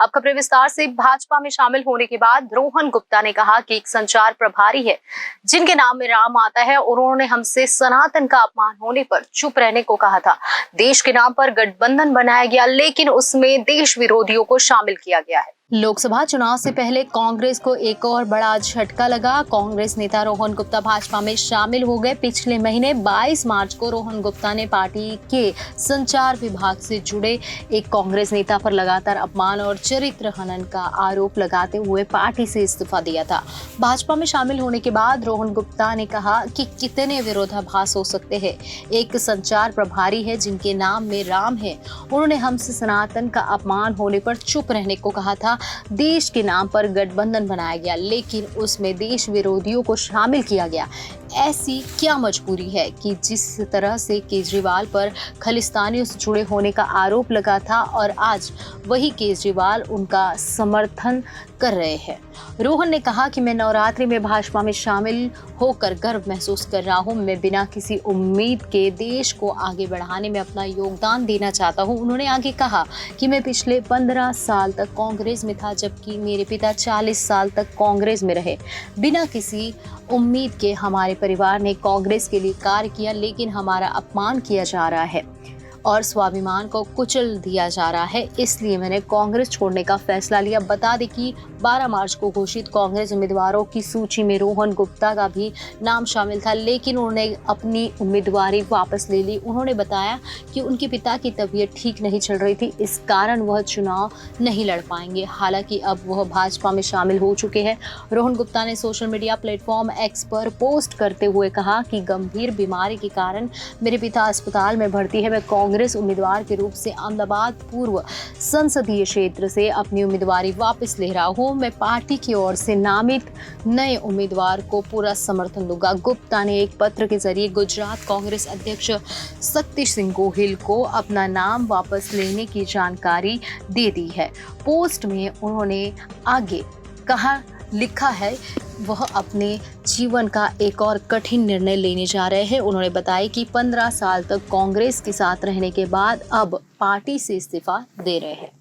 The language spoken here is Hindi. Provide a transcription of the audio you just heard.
अब खबरें विस्तार से। भाजपा में शामिल होने के बाद रोहन गुप्ता ने कहा कि एक संचार प्रभारी है जिनके नाम में राम आता है, उन्होंने हमसे सनातन का अपमान होने पर चुप रहने को कहा था। देश के नाम पर गठबंधन बनाया गया, लेकिन उसमें देश विरोधियों को शामिल किया गया है। लोकसभा चुनाव से पहले कांग्रेस को एक और बड़ा झटका लगा। कांग्रेस नेता रोहन गुप्ता भाजपा में शामिल हो गए। पिछले महीने 22 मार्च को रोहन गुप्ता ने पार्टी के संचार विभाग से जुड़े एक कांग्रेस नेता पर लगातार अपमान और चरित्र हनन का आरोप लगाते हुए पार्टी से इस्तीफा दिया था। भाजपा में शामिल होने के बाद रोहन गुप्ता ने कहा कि कितने विरोधाभास हो सकते हैं। एक संचार प्रभारी है जिनके नाम में राम है, उन्होंने हमसे सनातन का अपमान होने पर चुप रहने को कहा था। देश के नाम पर गठबंधन बनाया गया, लेकिन उसमें देश विरोधियों को शामिल किया गया। ऐसी क्या मजबूरी है कि जिस तरह से केजरीवाल पर खालिस्तानियों से जुड़े होने का आरोप लगा था और आज वही केजरीवाल उनका समर्थन कर रहे हैं। रोहन ने कहा कि मैं नवरात्रि में भाजपा में शामिल होकर गर्व महसूस कर रहा हूं। मैं बिना किसी उम्मीद के देश को आगे बढ़ाने में अपना योगदान देना चाहता हूं। उन्होंने आगे कहा कि मैं पिछले 15 साल तक कांग्रेस में था, जबकि मेरे पिता 40 साल तक कांग्रेस में रहे। बिना किसी उम्मीद के हमारे परिवार ने कांग्रेस के लिए कार्य किया, लेकिन हमारा अपमान किया जा रहा है और स्वाभिमान को कुचल दिया जा रहा है, इसलिए मैंने कांग्रेस छोड़ने का फैसला लिया। बता दें कि 12 मार्च को घोषित कांग्रेस उम्मीदवारों की सूची में रोहन गुप्ता का भी नाम शामिल था, लेकिन उन्होंने अपनी उम्मीदवारी वापस ले ली। उन्होंने बताया कि उनके पिता की तबीयत ठीक नहीं चल रही थी, इस कारण वह चुनाव नहीं लड़ पाएंगे। हालांकि अब वह भाजपा में शामिल हो चुके हैं। रोहन गुप्ता ने सोशल मीडिया प्लेटफॉर्म एक्स पर पोस्ट करते हुए कहा कि गंभीर बीमारी के कारण मेरे पिता अस्पताल में भर्ती है। मैं कांग्रेस उम्मीदवार के रूप से अहमदाबाद पूर्व संसदीय क्षेत्र से अपनी उम्मीदवारी वापस ले रहा हूं। मैं पार्टी की ओर से नामित नए उम्मीदवार को पूरा समर्थन दूंगा। गुप्ता ने एक पत्र के जरिए गुजरात कांग्रेस अध्यक्ष शक्ति सिंह गोहिल को अपना नाम वापस लेने की जानकारी दे दी है। पोस्ट में उन्होंने आगे लिखा है वह अपने जीवन का एक और कठिन निर्णय लेने जा रहे हैं। उन्होंने बताया कि 15 साल तक कांग्रेस के साथ रहने के बाद अब पार्टी से इस्तीफा दे रहे हैं।